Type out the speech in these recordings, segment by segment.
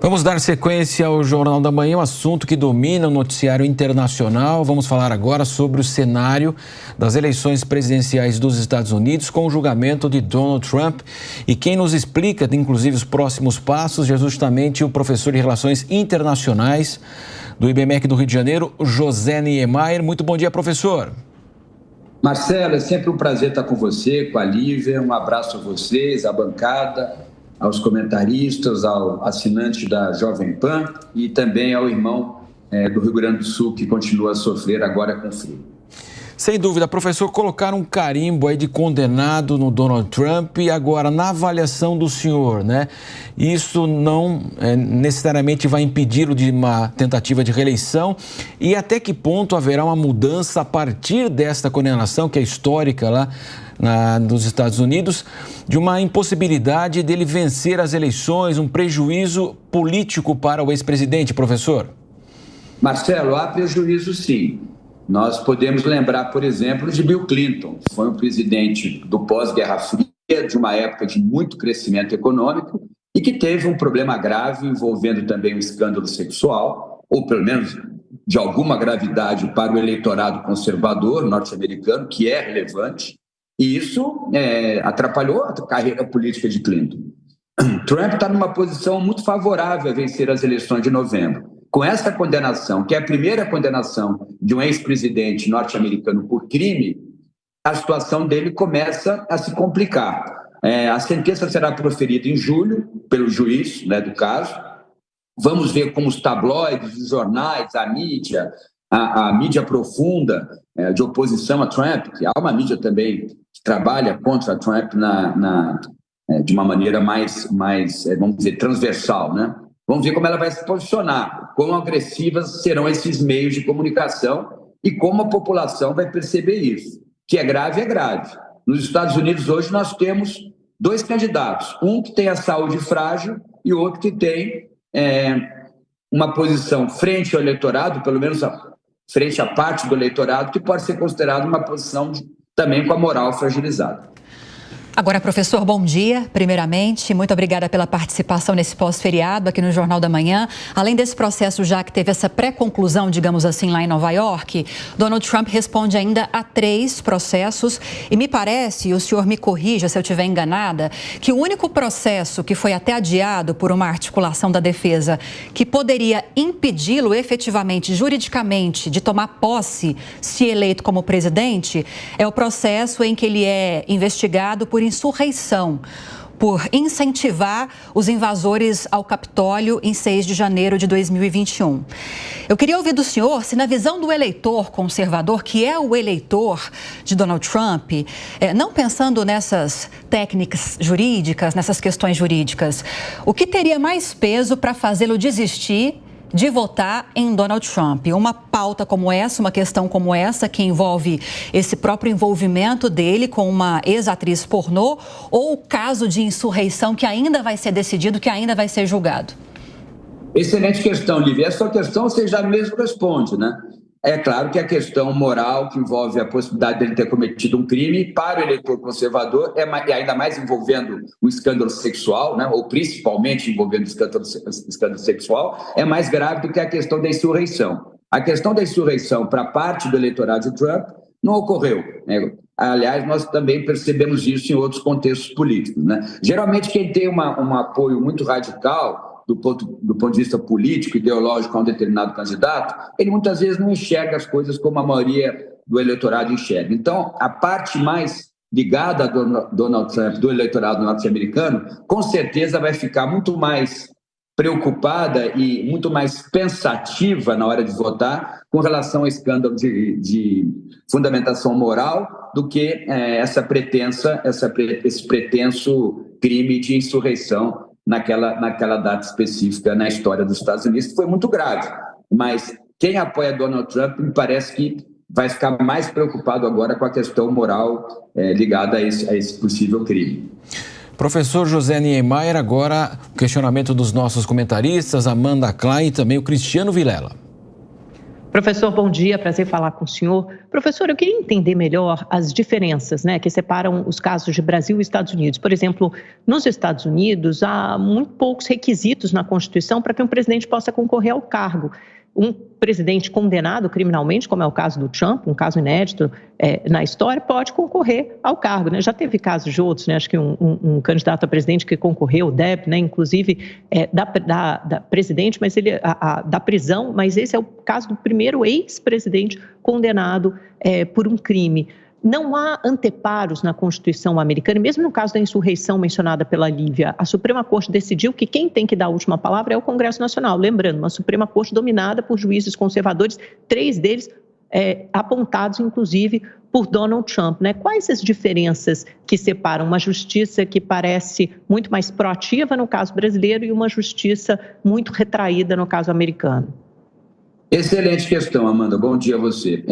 Vamos dar sequência ao Jornal da Manhã, um assunto que domina o noticiário internacional. Vamos falar agora sobre o cenário das eleições presidenciais dos Estados Unidos com o julgamento de Donald Trump. E quem nos explica, inclusive, os próximos passos é justamente o professor de Relações Internacionais do IBMEC do Rio de Janeiro, José Niemeyer. Muito bom dia, professor. Marcelo, é sempre um prazer estar com você, com a Lívia. Um abraço a vocês, à bancada, aos comentaristas, ao assinante da Jovem Pan e também ao irmão do Rio Grande do Sul, que continua a sofrer agora com frio. Sem dúvida, professor, colocaram um carimbo aí de condenado no Donald Trump e agora, na avaliação do senhor, né? Isso não necessariamente vai impedi-lo de uma tentativa de reeleição e até que ponto haverá uma mudança a partir desta condenação, que é histórica lá nos Estados Unidos, de uma impossibilidade dele vencer as eleições, um prejuízo político para o ex-presidente, professor? Marcelo, há prejuízo sim. Nós podemos lembrar, por exemplo, de Bill Clinton, que foi um presidente do pós-Guerra Fria, de uma época de muito crescimento econômico e que teve um problema grave envolvendo também um escândalo sexual, ou pelo menos de alguma gravidade para o eleitorado conservador norte-americano, que é relevante, e isso atrapalhou a carreira política de Clinton. Trump está numa posição muito favorável a vencer as eleições de novembro. Com essa condenação, que é a primeira condenação de um ex-presidente norte-americano por crime, a situação dele começa a se complicar. A sentença será proferida em julho, pelo juiz do caso. Vamos ver como os tabloides, os jornais, a mídia profunda de oposição a Trump, que há uma mídia também que trabalha contra Trump de uma maneira mais, vamos dizer, transversal, né? Vamos ver como ela vai se posicionar, quão agressivas serão esses meios de comunicação e como a população vai perceber isso. Que é grave, é grave. Nos Estados Unidos, hoje, nós temos dois candidatos. Um que tem a saúde frágil e outro que tem uma posição frente ao eleitorado, pelo menos frente à parte do eleitorado, que pode ser considerada uma posição também com a moral fragilizada. Agora, professor, bom dia. Primeiramente, muito obrigada pela participação nesse pós-feriado aqui no Jornal da Manhã. Além desse processo já que teve essa pré-conclusão, digamos assim, lá em Nova York, Donald Trump responde ainda a 3 processos e me parece, e o senhor me corrija se eu estiver enganada, que o único processo que foi até adiado por uma articulação da defesa que poderia impedi-lo efetivamente, juridicamente, de tomar posse se eleito como presidente é o processo em que ele é investigado por insurreição, por incentivar os invasores ao Capitólio em 6 de janeiro de 2021. Eu queria ouvir do senhor se, na visão do eleitor conservador, que é o eleitor de Donald Trump, não pensando nessas técnicas jurídicas, nessas questões jurídicas, o que teria mais peso para fazê-lo desistir de votar em Donald Trump? Uma pauta como essa, uma questão como essa, que envolve esse próprio envolvimento dele com uma ex-atriz pornô, ou o caso de insurreição que ainda vai ser decidido, que ainda vai ser julgado? Excelente questão, Lívia. Essa questão você já mesmo responde, né? É claro que a questão moral que envolve a possibilidade dele ter cometido um crime para o eleitor conservador, e ainda mais envolvendo o escândalo sexual, né, ou principalmente envolvendo o escândalo sexual, é mais grave do que a questão da insurreição. A questão da insurreição para parte do eleitorado de Trump não ocorreu, né? Aliás, nós também percebemos isso em outros contextos políticos, né? Geralmente, quem tem um apoio muito radical do ponto de vista político, ideológico a um determinado candidato, ele muitas vezes não enxerga as coisas como a maioria do eleitorado enxerga. Então, a parte mais ligada a Donald Trump, do eleitorado norte-americano, com certeza vai ficar muito mais preocupada e muito mais pensativa na hora de votar com relação ao escândalo de fundamentação moral do que esse pretenso crime de insurreição naquela data específica na história dos Estados Unidos, que foi muito grave. Mas quem apoia Donald Trump me parece que vai ficar mais preocupado agora com a questão moral ligada a esse possível crime. Professor José Niemeyer, agora o questionamento dos nossos comentaristas, Amanda Klein e também o Cristiano Vilela. Professor, bom dia, prazer falar com o senhor. Professor, eu queria entender melhor as diferenças, né, que separam os casos de Brasil e Estados Unidos. Por exemplo, nos Estados Unidos, há muito poucos requisitos na Constituição para que um presidente possa concorrer ao cargo. Um presidente condenado criminalmente, como é o caso do Trump, um caso inédito na história, pode concorrer ao cargo, né? Já teve casos de outros, né? Acho que um candidato a presidente que concorreu, o Depp, né? Inclusive da presidente, mas da prisão, mas esse é o caso do primeiro ex-presidente condenado por um crime. Não há anteparos na Constituição americana, e mesmo no caso da insurreição mencionada pela Lívia, a Suprema Corte decidiu que quem tem que dar a última palavra é o Congresso Nacional. Lembrando, uma Suprema Corte dominada por juízes conservadores, 3 deles apontados, inclusive, por Donald Trump, né? Quais as diferenças que separam uma justiça que parece muito mais proativa no caso brasileiro e uma justiça muito retraída no caso americano? Excelente questão, Amanda. Bom dia a você.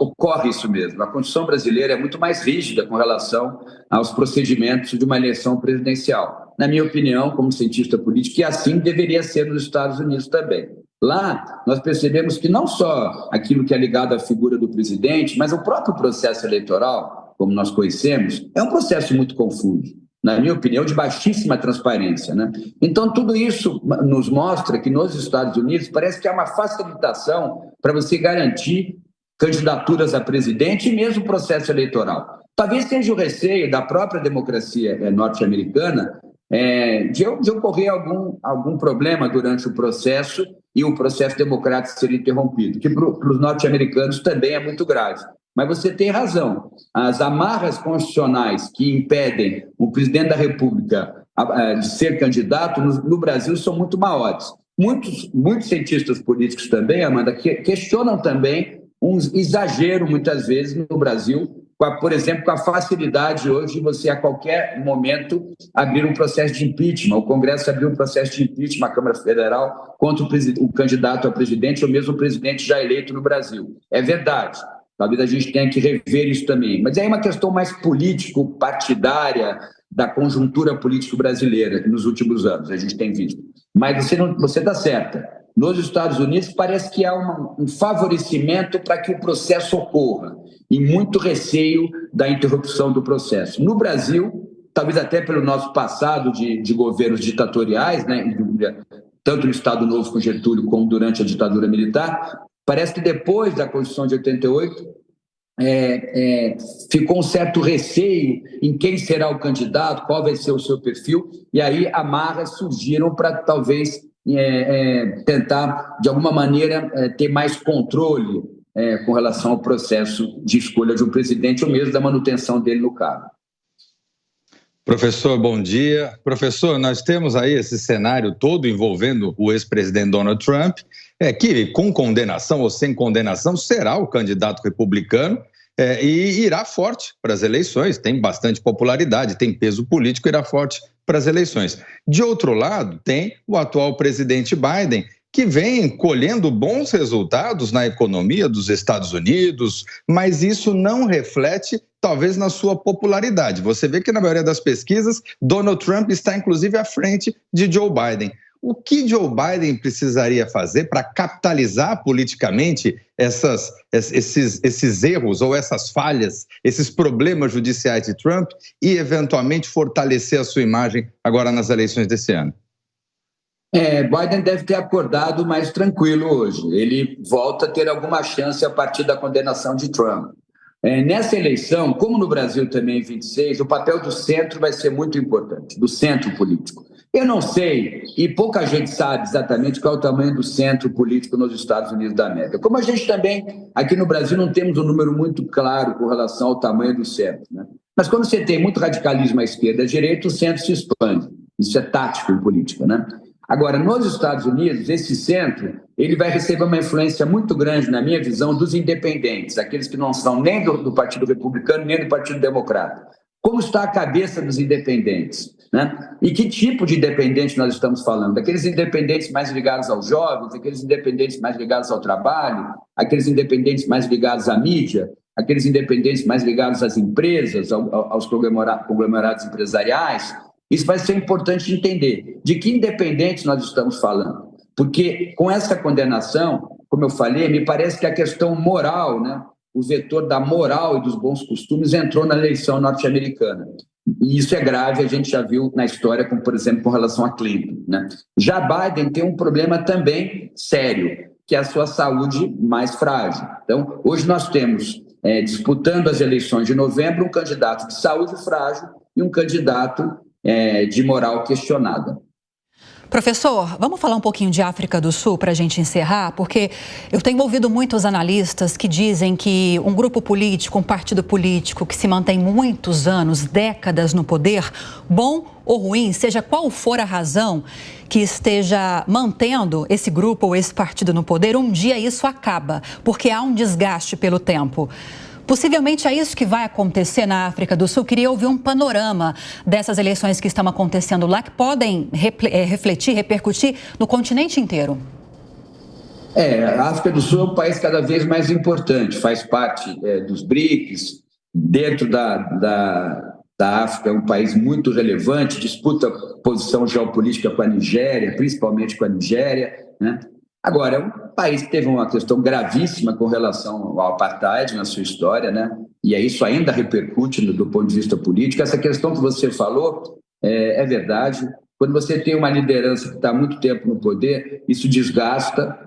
Ocorre isso mesmo. A Constituição brasileira é muito mais rígida com relação aos procedimentos de uma eleição presidencial. Na minha opinião, como cientista político, e assim deveria ser nos Estados Unidos também. Lá, nós percebemos que não só aquilo que é ligado à figura do presidente, mas o próprio processo eleitoral, como nós conhecemos, é um processo muito confuso. Na minha opinião, de baixíssima transparência, né? Então, tudo isso nos mostra que nos Estados Unidos parece que há uma facilitação para você garantir candidaturas a presidente e mesmo processo eleitoral. Talvez seja o receio da própria democracia norte-americana de ocorrer algum problema durante o processo e o processo democrático ser interrompido, que para os norte-americanos também é muito grave. Mas você tem razão, as amarras constitucionais que impedem o presidente da República de ser candidato no Brasil são muito maiores. Muitos cientistas políticos também, Amanda, questionam também um exagero, muitas vezes, no Brasil, por exemplo, com a facilidade hoje de você, a qualquer momento, abrir um processo de impeachment. O Congresso abriu um processo de impeachment, a Câmara Federal, contra o candidato a presidente ou mesmo o presidente já eleito no Brasil. É verdade. Talvez a gente tenha que rever isso também. Mas é uma questão mais político-partidária da conjuntura política brasileira que nos últimos anos a gente tem visto. Mas você está certa. Nos Estados Unidos parece que há um favorecimento para que o processo ocorra e muito receio da interrupção do processo. No Brasil, talvez até pelo nosso passado de governos ditatoriais, né, tanto no Estado Novo com Getúlio como durante a ditadura militar, parece que depois da Constituição de 88 ficou um certo receio em quem será o candidato, qual vai ser o seu perfil, e aí amarras surgiram para talvez tentar, de alguma maneira, ter mais controle com relação ao processo de escolha de um presidente ou mesmo da manutenção dele no cargo. Professor, bom dia. Professor, nós temos aí esse cenário todo envolvendo o ex-presidente Donald Trump, que com condenação ou sem condenação será o candidato republicano e irá forte para as eleições, tem bastante popularidade, tem peso político, irá forte para as eleições. De outro lado, tem o atual presidente Biden, que vem colhendo bons resultados na economia dos Estados Unidos, mas isso não reflete, talvez, na sua popularidade. Você vê que, na maioria das pesquisas, Donald Trump está, inclusive, à frente de Joe Biden. O que Joe Biden precisaria fazer para capitalizar politicamente esses erros ou essas falhas, esses problemas judiciais de Trump e, eventualmente, fortalecer a sua imagem agora nas eleições desse ano? Biden deve ter acordado mais tranquilo hoje. Ele volta a ter alguma chance a partir da condenação de Trump. Nessa eleição, como no Brasil também em 26, o papel do centro vai ser muito importante, do centro político. Eu não sei, e pouca gente sabe exatamente qual é o tamanho do centro político nos Estados Unidos da América. Como a gente também, aqui no Brasil, não temos um número muito claro com relação ao tamanho do centro, né? Mas quando você tem muito radicalismo à esquerda e à direita, o centro se expande. Isso é tático em política, né? Agora, nos Estados Unidos, esse centro ele vai receber uma influência muito grande, na minha visão, dos independentes, aqueles que não são nem do Partido Republicano, nem do Partido Democrata. Como está a cabeça dos independentes, né? E que tipo de independente nós estamos falando? Aqueles independentes mais ligados aos jovens, aqueles independentes mais ligados ao trabalho, aqueles independentes mais ligados à mídia, aqueles independentes mais ligados às empresas, aos conglomerados empresariais. Isso vai ser importante entender de que independentes nós estamos falando, porque com essa condenação como eu falei, me parece que a questão moral, né, o vetor da moral e dos bons costumes entrou na eleição norte-americana. E isso é grave, a gente já viu na história, como, por exemplo, com relação a Clinton, né? Já Biden tem um problema também sério, que é a sua saúde mais frágil. Então, hoje nós temos, disputando as eleições de novembro, um candidato de saúde frágil e um candidato de moral questionada. Professor, vamos falar um pouquinho de África do Sul para a gente encerrar, porque eu tenho ouvido muitos analistas que dizem que um grupo político, um partido político que se mantém muitos anos, décadas no poder, bom ou ruim, seja qual for a razão que esteja mantendo esse grupo ou esse partido no poder, um dia isso acaba, porque há um desgaste pelo tempo. Possivelmente é isso que vai acontecer na África do Sul. Queria ouvir um panorama dessas eleições que estão acontecendo lá, que podem refletir, repercutir no continente inteiro. A África do Sul é um país cada vez mais importante, faz parte dos BRICS, dentro da África é um país muito relevante, disputa posição geopolítica com a Nigéria, principalmente com a Nigéria, né? Agora, é um país que teve uma questão gravíssima com relação ao apartheid na sua história, né? E isso ainda repercute do ponto de vista político. Essa questão que você falou é verdade. Quando você tem uma liderança que está há muito tempo no poder, isso desgasta.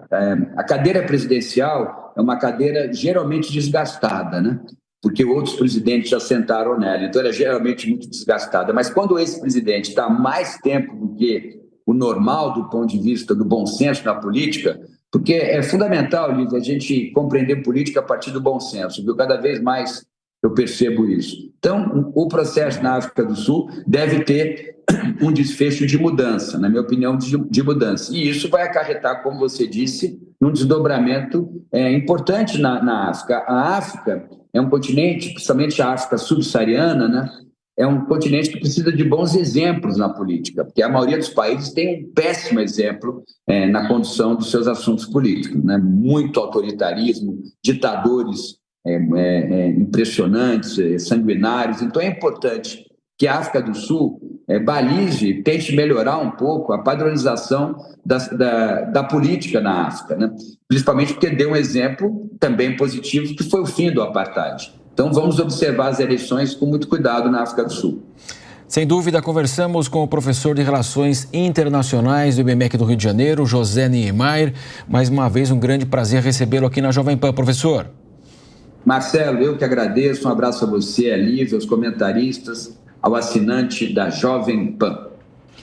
A cadeira presidencial é uma cadeira geralmente desgastada, né? Porque outros presidentes já sentaram nela, então ela é geralmente muito desgastada. Mas quando esse presidente está há mais tempo do que o normal do ponto de vista do bom senso na política, porque é fundamental, Lívia, a gente compreender política a partir do bom senso, viu? Cada vez mais eu percebo isso. Então, o processo na África do Sul deve ter um desfecho de mudança, na minha opinião, de mudança. E isso vai acarretar, como você disse, num desdobramento importante na África. A África é um continente, principalmente a África subsaariana, né? É um continente que precisa de bons exemplos na política, porque a maioria dos países tem um péssimo exemplo na condução dos seus assuntos políticos, né? Muito autoritarismo, ditadores impressionantes, sanguinários. Então é importante que a África do Sul balize, tente melhorar um pouco a padronização da política na África, né? Principalmente porque deu um exemplo também positivo, que foi o fim do apartheid. Então, vamos observar as eleições com muito cuidado na África do Sul. Sem dúvida, conversamos com o professor de Relações Internacionais do IBMEC do Rio de Janeiro, José Niemeyer. Mais uma vez, um grande prazer recebê-lo aqui na Jovem Pan, professor. Marcelo, eu que agradeço. Um abraço a você, a Lívia, aos comentaristas, ao assinante da Jovem Pan.